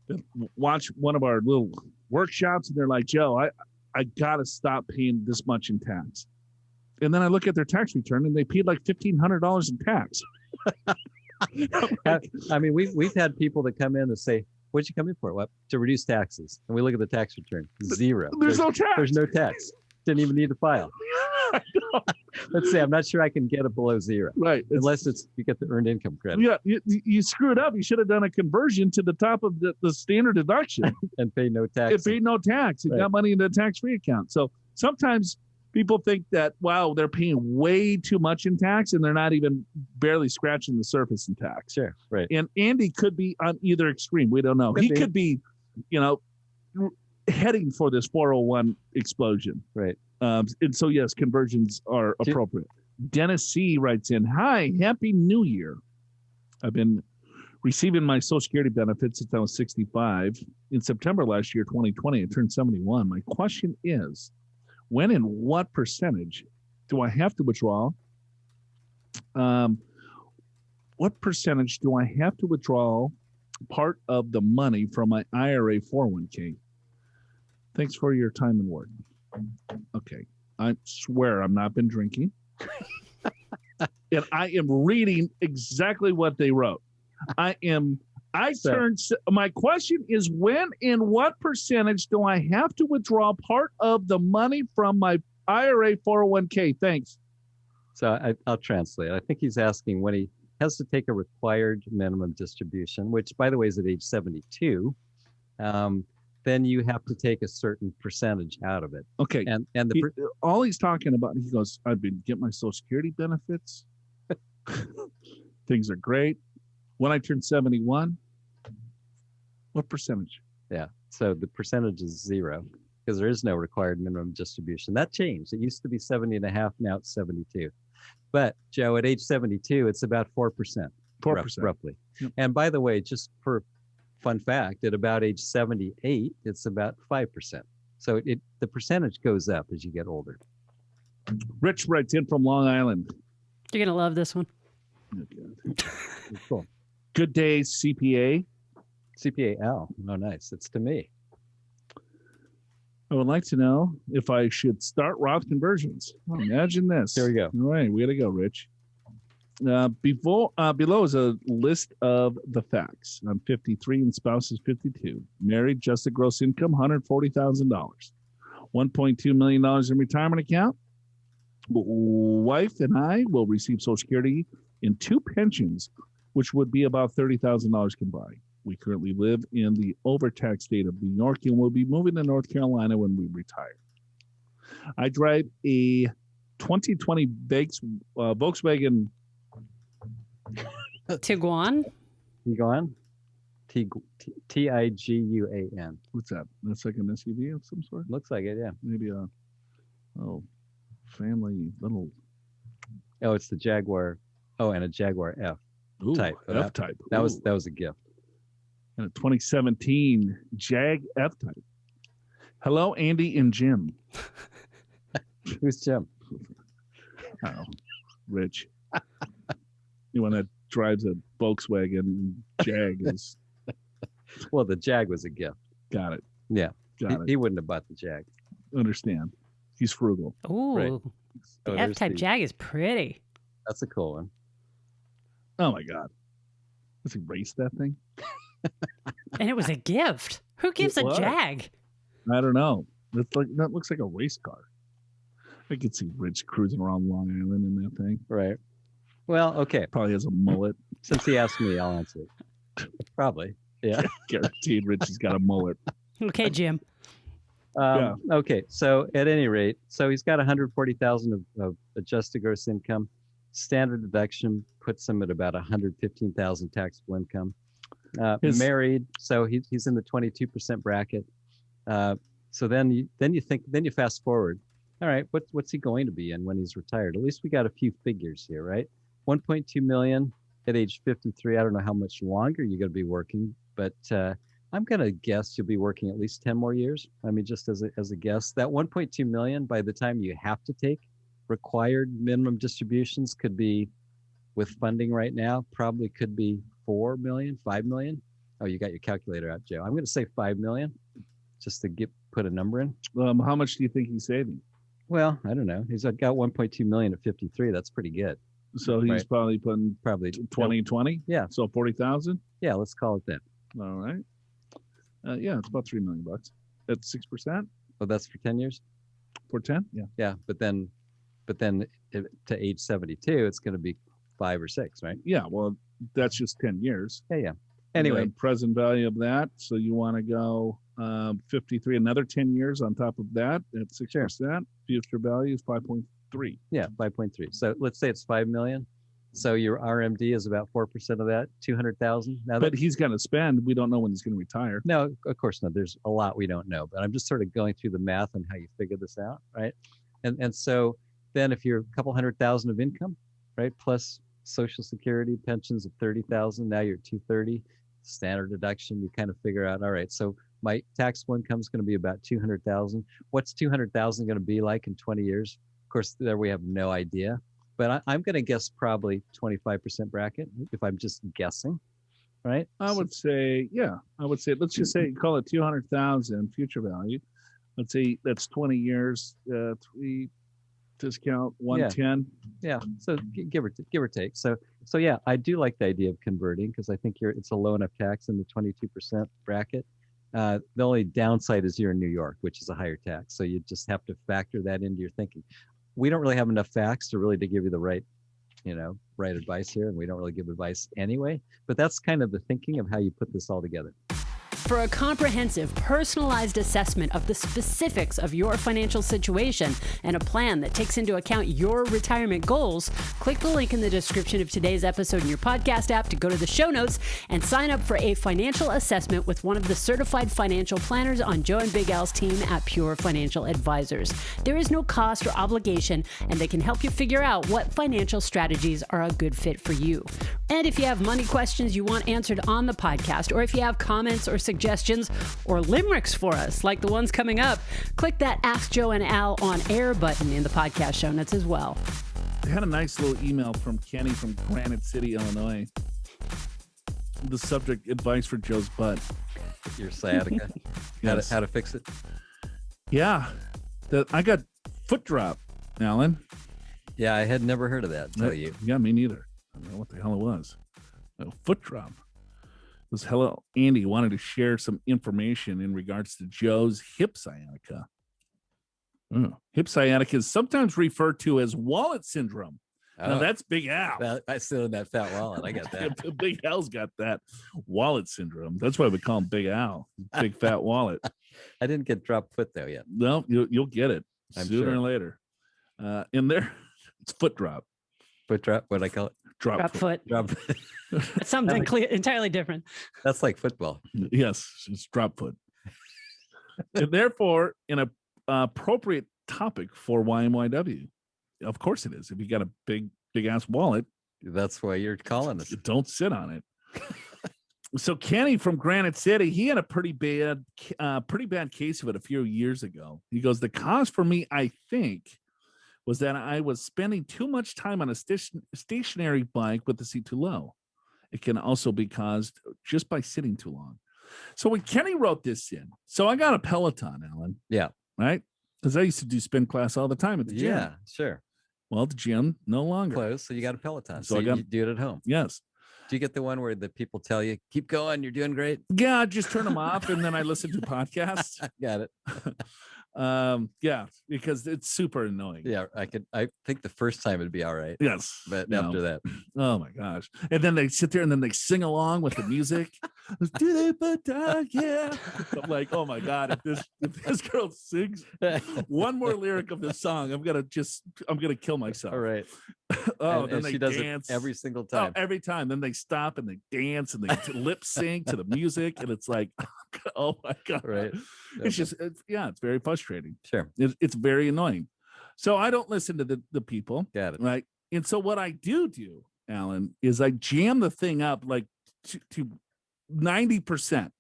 they watch one of our little workshops, and they're like, Joe, I got to stop paying this much in tax. And then I look at their tax return, and they paid like $1,500 in tax. I mean, we've had people that come in and say, what'd you come in for? What? To reduce taxes. And we look at the tax return. Zero. There's no tax. There's no tax. Didn't even need to file. Let's say I'm not sure I can get it below zero. Right. Unless you get the earned income credit Yeah, you screwed up. You should have done a conversion to the top of the standard deduction. and pay no tax. It paid no tax. It Right. got money in the tax-free account. So sometimes people think that, wow, they're paying way too much in tax, and they're not even barely scratching the surface in tax. Sure, right. And Andy could be on either extreme. We don't know. Could be, heading for this 401 explosion. Right. And so, yes, conversions are appropriate. Denis C. writes in, hi, Happy New Year. I've been receiving my Social Security benefits since I was 65. In September last year, 2020, I turned 71. My question is, when and what percentage do I have to withdraw? What percentage do I have to withdraw part of the money from my IRA 401k? Thanks for your time and work. Okay. I swear I've not been drinking. And I am reading exactly what they wrote. My question is, when and what percentage do I have to withdraw part of the money from my IRA 401k? Thanks. So I'll translate. I think he's asking when he has to take a required minimum distribution, which, by the way, is at age 72. Then you have to take a certain percentage out of it. Okay. And all he's talking about, he goes, I've been getting my Social Security benefits. Things are great. When I turned 71, what percentage? Yeah. So the percentage is 0 because there is no required minimum distribution. That changed. It used to be 70.5. Now it's 72. But Joe, at age 72, it's about 4%. 4%. Roughly. Yep. And by the way, just for fun fact, at about age 78, it's about 5%. So the percentage goes up as you get older. Rich writes in from Long Island. You're going to love this one. Okay. Cool. Good day, CPA. CPAL. Oh, nice. It's to me. I would like to know if I should start Roth conversions. Oh, imagine this. There we go. All right, way to go, Rich. Below is a list of the facts. I'm 53 and spouse is 52. Married, just a gross income, $140,000. $1.2 million in retirement account. Wife and I will receive Social Security in 2 pensions, which would be about $30,000 combined. We currently live in the overtaxed state of New York and will be moving to North Carolina when we retire. I drive a 2020 Volkswagen Tiguan? Tiguan? Tiguan. What's that? That's like an SUV of some sort? Looks like it, yeah. Maybe a family little. Oh, it's the Jaguar. Oh, and a Jaguar F type. F-type. That was a gift. And a 2017 Jag F-type. Hello, Andy and Jim. Who's Jim? Oh, Rich. Anyone that drives a Volkswagen Jag is. Well, the Jag was a gift. Got it. Yeah. Got it. He wouldn't have bought the Jag. Understand. He's frugal. Ooh, Right. the Oh, F-type Jag is pretty. That's a cool one. Oh my God. Let's erase that thing. And it was a gift. Who gives It a was. Jag? I don't know. That looks like a race car. I could see Rich cruising around Long Island in that thing. Right. Well, okay. Probably has a mullet. Since he asked me, I'll answer it. Probably. Yeah. Guaranteed Rich has got a mullet. Okay, Jim. Okay. So at any rate, he's got 140,000 of adjusted gross income. Standard deduction puts him at about 115,000 taxable income. Married, so he's in the 22% bracket. So then you fast forward. All right, what's he going to be in when he's retired? At least we got a few figures here, right? 1.2 million at age 53. I don't know how much longer you're going to be working, but I'm going to guess you'll be working at least 10 more years. I mean, just as a guess, that 1.2 million by the time you have to take required minimum distributions could be, with funding right now, probably could be 4 million, 5 million. Oh, you got your calculator out, Joe. I'm going to say 5 million just to put a number in. How much do you think he's saving? Well, I don't know. He's got 1.2 million at 53. That's pretty good. So he's Right. probably putting 20. Yeah. So 40,000. Yeah, let's call it that. All right. Yeah, it's about $3 million. That's 6%. Oh, that's for 10 years? For 10. Yeah. Yeah, but then to age 72, it's going to be 5 or 6, right? Yeah. Well, that's just 10 years. Yeah. Anyway, And present value of that. So you want to go 53, another 10 years on top of that at 6%. Future value is 5.3. yeah, 5.3. So let's say it's 5 million. So your RMD is about 4% of that, 200,000. Now, But he's going to spend. We don't know when he's going to retire. no, of course not. There's a lot we don't know, but I'm just sort of going through the math on how you figure this out, right? And so then if you're a couple 100,000 of income, right, plus Social Security pensions of 30,000, now you're 230. Standard deduction, you kind of figure out, all right, so my taxable income is going to be about 200,000. What's 200,000 going to be like in 20 years? Of course, there we have no idea, but I'm going to guess probably 25% bracket if I'm just guessing, right? I would say, let's just say, call it 200,000 future value. Let's say that's 20 years, 3 discount 110. Yeah. So give or take. So yeah, I do like the idea of converting because I think it's a low enough tax in the 22% bracket. The only downside is you're in New York, which is a higher tax. So you just have to factor that into your thinking. We don't really have enough facts to give you the right advice here. And we don't really give advice anyway, but that's kind of the thinking of how you put this all together. For a comprehensive, personalized assessment of the specifics of your financial situation and a plan that takes into account your retirement goals, click the link in the description of today's episode in your podcast app to go to the show notes and sign up for a financial assessment with one of the certified financial planners on Joe and Big Al's team at Pure Financial Advisors. There is no cost or obligation, and they can help you figure out what financial strategies are a good fit for you. And if you have money questions you want answered on the podcast, or if you have comments or suggestions or limericks for us, like the ones coming up, click that Ask Joe and Al on Air button in the podcast show notes as well. I had a nice little email from Kenny from Granite City, Illinois. the subject advice for Joe's butt. Your sciatica. Yes. How to fix it? Yeah, I got foot drop, Alan. Yeah, I had never heard of that. Tell you. Yeah, me neither. I don't know what the hell it was. A foot drop. This hello, Andy wanted to share some information in regards to Joe's hip sciatica. Hip sciatica is sometimes referred to as wallet syndrome. Now that's Big Al. I still in that fat wallet. I got that. Big Al's got that wallet syndrome. That's why we call him Big Al, big fat wallet. I didn't get drop foot though yet. No, you'll get it sooner or later. In there, it's foot drop. Foot drop. What I call it? Drop foot. Drop. It's something entirely different. That's like football. Yes, it's drop foot. And therefore, an appropriate topic for YMYW. Of course it is. If you got a big ass wallet, that's why you're calling us. Don't sit on it. So Kenny from Granite City, he had a pretty bad case of it a few years ago. He goes, the cause for me, I think, was that I was spending too much time on a stationary bike with the seat too low. It can also be caused just by sitting too long. So when Kenny wrote this in, so I got a Peloton, Alan. Yeah. Right? Because I used to do spin class all the time at the gym. Yeah, sure. Well, the gym no longer. Close, so you got a Peloton. So you do it at home. Yes. Do you get the one where the people tell you, keep going, you're doing great? Yeah, I just turn them off and then I listen to podcasts. Got it. Yeah, because it's super annoying. Yeah, I think the first time it'd be all right. Yes. But after that. Oh my gosh. And then they sit there and then they sing along with the music. Yeah. I'm like, oh my God, if this girl sings one more lyric of this song, I'm gonna kill myself. All right. Then she they does dance it every single time. every time. Then they stop and they dance and they lip sync to the music, and it's like, oh my God. Right. It's just, it's very frustrating. Sure. It's very annoying. So I don't listen to the people. Got it. Right. And so what I do, Alan, is I jam the thing up like to 90%.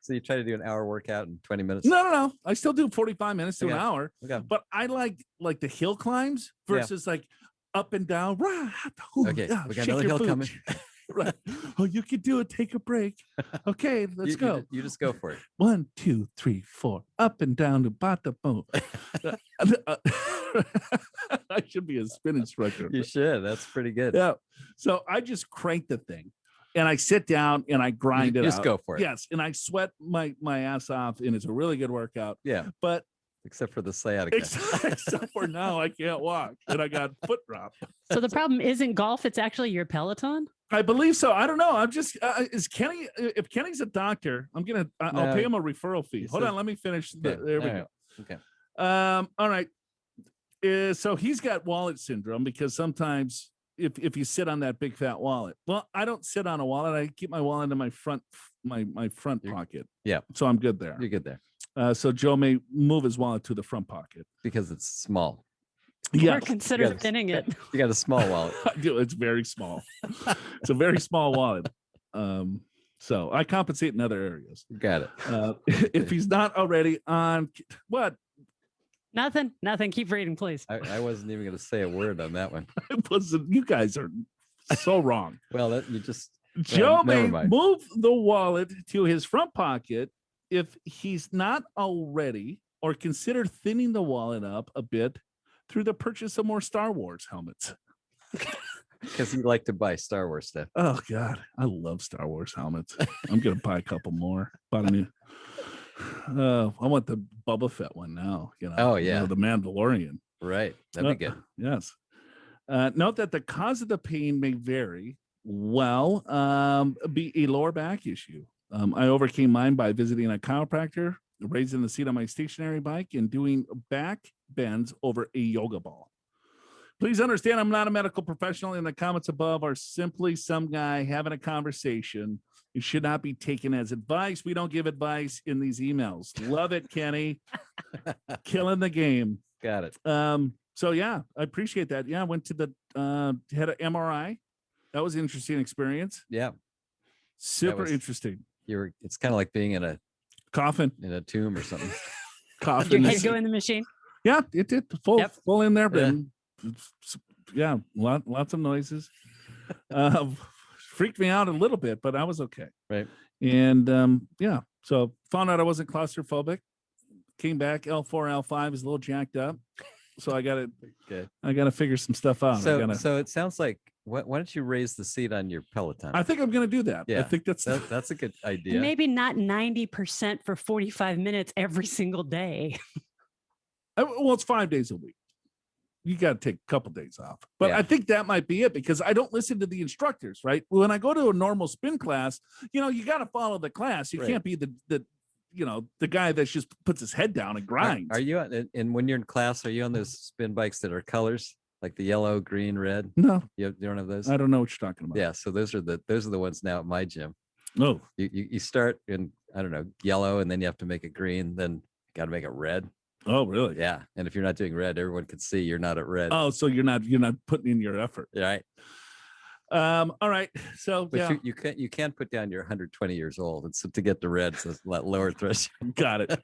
So you try to do an hour workout in 20 minutes? No. I still do 45 minutes to an hour. Okay. But I like the hill climbs versus like up and down. Okay. We got another hill coming. Right. Oh, you can do it. Take a break. Okay, let's go. You just go for it. 1, 2, 3, 4. Up and down to bata boom. I should be a spin instructor. You should. That's pretty good. Yeah. So I just crank the thing and I sit down and I grind it just out. Go for it. Yes. And I sweat my ass off and it's a really good workout. Yeah. But except for the sciatica. Except for now I can't walk and I got foot drop. So the problem isn't golf, it's actually your Peloton? I believe so. I don't know. I'm just is Kenny. If Kenny's a doctor, I'll pay him a referral fee. Hold on, let me finish. There we go. Okay. All right. So he's got wallet syndrome because sometimes if you sit on that big fat wallet, well, I don't sit on a wallet. I keep my wallet in my front pocket. Yeah. So I'm good there. You're good there. So Joe may move his wallet to the front pocket because it's small. Yeah, or consider thinning it. You got a small wallet. It's very small. It's a very small wallet. So I compensate in other areas. Got it. If he's not already on what? Nothing. Keep reading, please. I wasn't even going to say a word on that one. You guys are so wrong. Well, you just Joe may move the wallet to his front pocket if he's not already, or consider thinning the wallet up a bit through the purchase of more Star Wars helmets. Because you like to buy Star Wars stuff. Oh God, I love Star Wars helmets. I'm gonna buy a couple more. Bought a new. I want the Boba Fett one now. Oh yeah, the Mandalorian. Right, that'd be good. Yes. Note that the cause of the pain may vary. Well, be a lower back issue. I overcame mine by visiting a chiropractor, raising the seat on my stationary bike, and doing back bends over a yoga ball. Please understand, I'm not a medical professional, and the comments above are simply some guy having a conversation. It should not be taken as advice. We don't give advice in these emails. Love it, Kenny. Killing the game. Got it. So yeah, I appreciate that. Yeah, I went to the had an MRI. That was an interesting experience. Yeah. Super interesting. It's kind of like being in a coffin, in a tomb or something. Coffin. Did your head go in the machine? Yeah, it did. Full in there. But yeah, lots of noises. freaked me out a little bit, but I was okay. Right. And so found out I wasn't claustrophobic. Came back, L4, L5 is a little jacked up. So I got to figure some stuff out. So it sounds like, why don't you raise the seat on your Peloton? I think I'm going to do that. Yeah, I think that's a good idea. Maybe not 90% for 45 minutes every single day. Well, it's 5 days a week. You got to take a couple days off. But Yeah. I think that might be it because I don't listen to the instructors, right? When I go to a normal spin class, you got to follow the class. You can't be the guy that just puts his head down and grinds. Are you and when you're in class, are you on those spin bikes that are colors like the yellow, green, red? No, You don't have those? I don't know what you're talking about. Yeah, so those are the ones now at my gym. Oh, You start in, I don't know, yellow, and then you have to make it green, then got to make it red. oh, really? Yeah, and if you're not doing red, everyone can see you're not at red. Oh, so you're not putting in your effort. Right. All right. So But you can't put down you're 120 years old. It's to get the red, so it's a lot lower threshold. got it.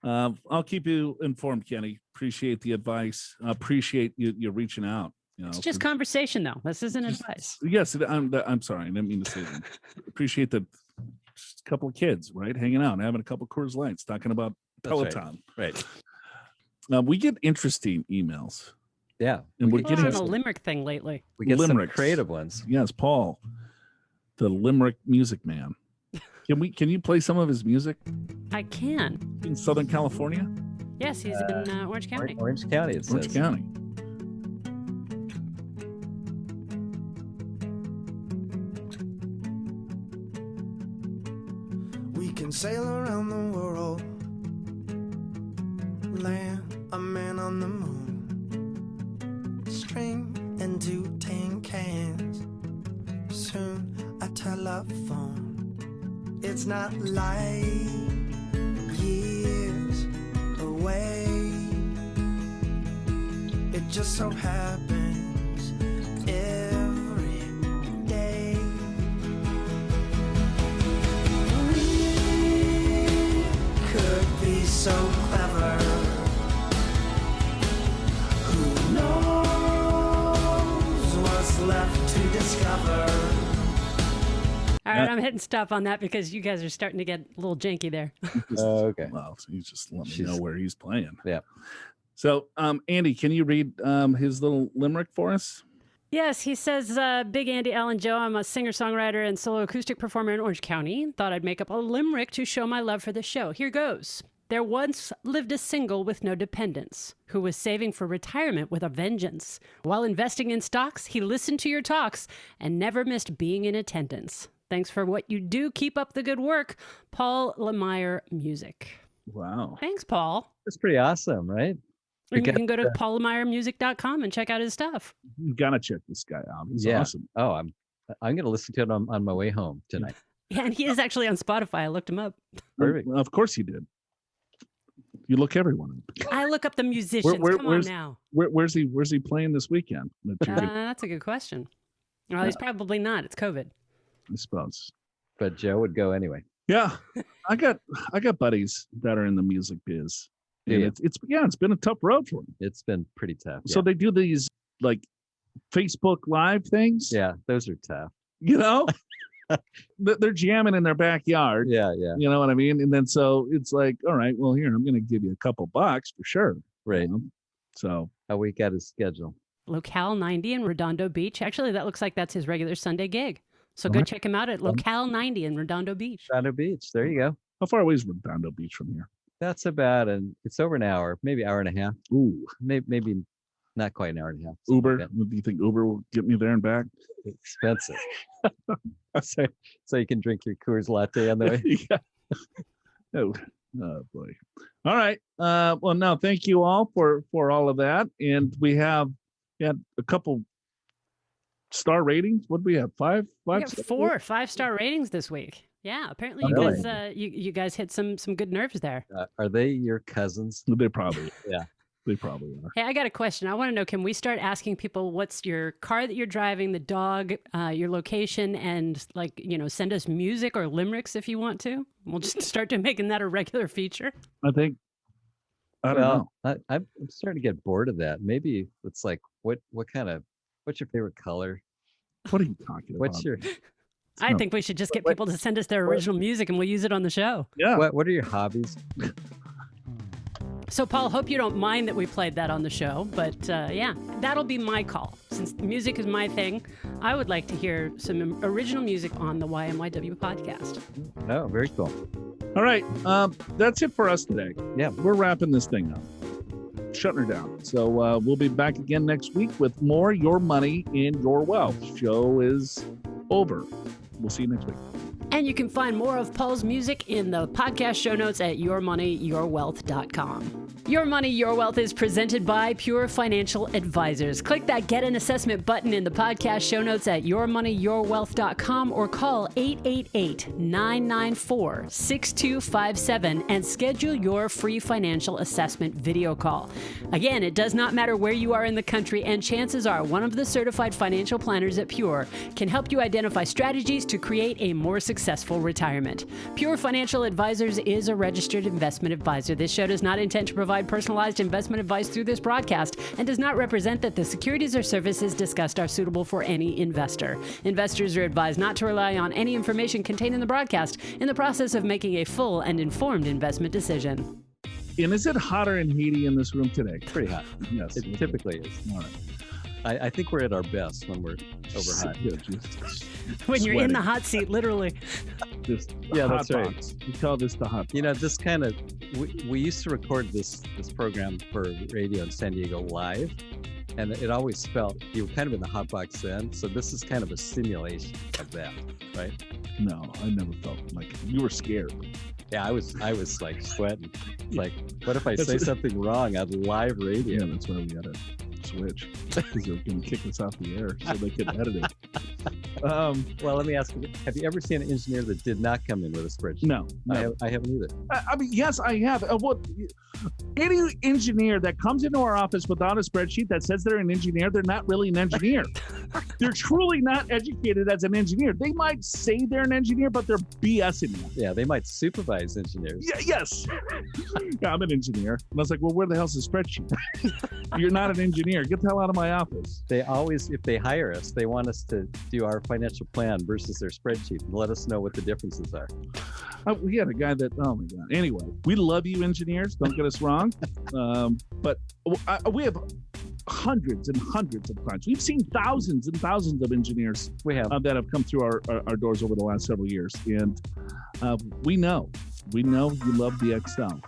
I'll keep you informed, Kenny. Appreciate the advice. Appreciate you reaching out. It's just conversation, though. This isn't advice. Yes, I'm sorry. I didn't mean to say that. Appreciate the just a couple of kids, right? Hanging out, having a couple of Coors Lights, talking about Peloton. Right. We get interesting emails. Yeah. And we're We're getting on a Limerick thing lately. We get Limericks. some creative ones. Yes, Paul, the Limerick music man. Can you play some of his music I can. in Southern California? Yes, he's in Orange County. Orange County, it Orange says. County. We can sail around the world, land a man on the moon, string and 2 tin cans, soon a telephone. It's not like years away, it just so happens every day. We could be so clever. Who knows what's left to discover? All right, I'm hitting stop on that because you guys are starting to get a little janky there. Okay. Well, so you just let me know where he's playing. Yeah. So, Andy, can you read his little limerick for us? Yes, he says, Big Andy, Alan Joe, I'm a singer-songwriter and solo acoustic performer in Orange County. Thought I'd make up a limerick to show my love for the show. Here goes. There once lived a single with no dependents who was saving for retirement with a vengeance. While investing in stocks, he listened to your talks and never missed being in attendance. Thanks for what you do. Keep up the good work. Paul Lemire Music. Wow. Thanks, Paul. That's pretty awesome, right? And you can go to paullemire.music.com and check out his stuff. You gotta check this guy out. He's Yeah. awesome. Oh, I'm gonna listen to it on my way home tonight. Yeah, and he is actually on Spotify. I looked him up. Perfect. Well, of course you did. You look everyone up. I look up the musicians. Come on now. Where's he playing this weekend? That's a good question. Well, he's probably not. It's COVID. I suppose. But Joe would go anyway. Yeah, I got buddies that are in the music biz. And Yeah. it's been a tough road for them. It's been pretty tough. So they do these like Facebook Live things. Yeah, those are tough. You know, they're jamming in their backyard. Yeah. You know what I mean? And then so it's like, all right, well, here I'm going to give you a couple bucks for sure. Right. You know? So A week out of schedule. Locale 90 in Redondo Beach. Actually, that looks like that's his regular Sunday gig. So go check him out at Locale 90 in Redondo Beach. Redondo Beach. There you go. how far away is Redondo Beach from here? That's about it's over an hour, maybe hour and a half. Ooh, Maybe not quite an hour and a half. Uber. Like Do you think Uber will get me there and back? expensive. so you can drink your Coors latte on the way. Yeah. Oh boy. All right. Well, no, thank you all for all of that. And we had a couple star ratings. What do we have? Five? We got 4 5-star ratings this week. Yeah, apparently you Really? guys you guys hit some good nerves there. Are they your cousins? They probably. Yeah. They probably are. Hey, I got a question. I want to know, can we start asking people what's your car that you're driving, the dog, your location, and send us music or limericks if you want to? We'll just start to making that a regular feature. I don't know. I'm starting to get bored of that. Maybe it's like what's your favorite color? What are you talking about? I think we should just get people to send us their original music and we'll use it on the show. Yeah. What are your hobbies? So, Paul, hope you don't mind that we played that on the show, but yeah, that'll be my call. Since music is my thing, I would like to hear some original music on the YMYW podcast. Oh, very cool. All right. That's it for us today. Yeah. We're wrapping this thing up, shutting her down. So we'll be back again next week with more Your Money and Your Wealth. Show is over. We'll see you next week. And you can find more of Paul's music in the podcast show notes at yourmoneyyourwealth.com. Your Money, Your Wealth is presented by Pure Financial Advisors. Click that Get an Assessment button in the podcast show notes at yourmoneyyourwealth.com or call 888-994-6257 and schedule your free financial assessment video call. Again, it does not matter where you are in the country, and chances are one of the certified financial planners at Pure can help you identify strategies to create a more successful retirement. Pure Financial Advisors is a registered investment advisor. This show does not intend to provide personalized investment advice through this broadcast and does not represent that the securities or services discussed are suitable for any investor. Investors are advised not to rely on any information contained in the broadcast in the process of making a full and informed investment decision. And is it hotter in Haiti in this room today? Pretty hot. Yes. It typically is. All right. I think we're at our best when we're over hot. Yeah, just When you're in sweating. the hot seat, literally. Just Yeah, hot that's right. box. We call this the hot box. You know, this kind of, we used to record this program for radio in San Diego live, and it always felt, you were kind of in the hot box then, so this is kind of a simulation of that, right? No, I never felt like you were scared. Yeah, I was like sweating. Like, what if I That's say what- something wrong on live Yeah, radio? that's why we got to switch, because they're going to kick us off the air so they can edit it. Well, let me ask you, have you ever seen an engineer that did not come in with a spreadsheet? No, I haven't either. I mean, yes, I have. Any engineer that comes into our office without a spreadsheet that says they're an engineer, they're not really an engineer. They're truly not educated as an engineer. They might say they're an engineer, but they're BSing you. Yeah, they might supervise engineers. Yes. Yeah, I'm an engineer. And I was like, well, where the hell's the spreadsheet? You're not an engineer. Get the hell out of my office. They always, if they hire us, they want us to do our financial plan versus their spreadsheet and let us know what the differences are. We had a guy that, oh my God. Anyway, we love you engineers. Don't get us wrong. But we have hundreds and hundreds of clients. We've seen thousands and thousands of engineers We have. that have come through our doors over the last several years. And we know you love the Excel.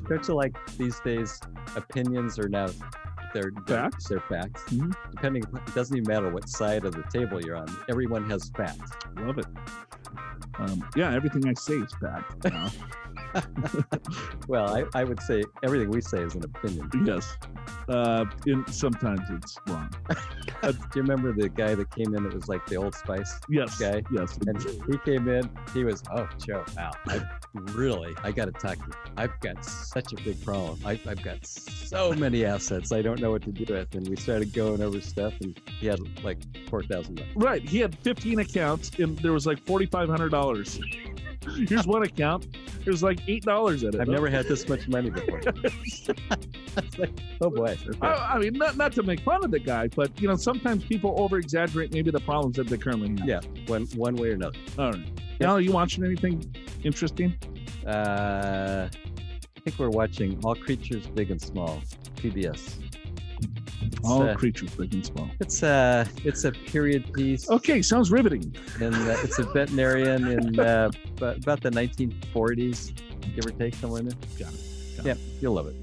Don't you like these days, opinions are now, they're Facts? They're facts. Mhm. Depending, it doesn't even matter what side of the table you're on. Everyone has facts. Love it. Yeah, everything I say is fact. Well, I would say everything we say is an opinion. Yes. And sometimes it's wrong. Do you remember the guy that came in that was like the Old Spice Yes. guy? Yes. And he came in, he was, oh, Joe, wow, I got to talk to you. I've got such a big problem. I've got so many assets. I don't know what to do with. And we started going over stuff, and he had like $4,000. Right. He had 15 accounts and there was like $4,500. Here's one account. There's like $8 in it. I've never had this much money before. It's like, oh boy. Okay. I mean, not to make fun of the guy, but sometimes people over exaggerate maybe the problems that they currently have. Yeah, one way or another. All right. Now, are you watching anything interesting? I think we're watching All Creatures Big and Small, PBS. All creatures, big and small. It's a period piece. Okay, sounds riveting. And it's a veterinarian in about the 1940s, give or take, somewhere in there. Got it. Yeah, you'll love it.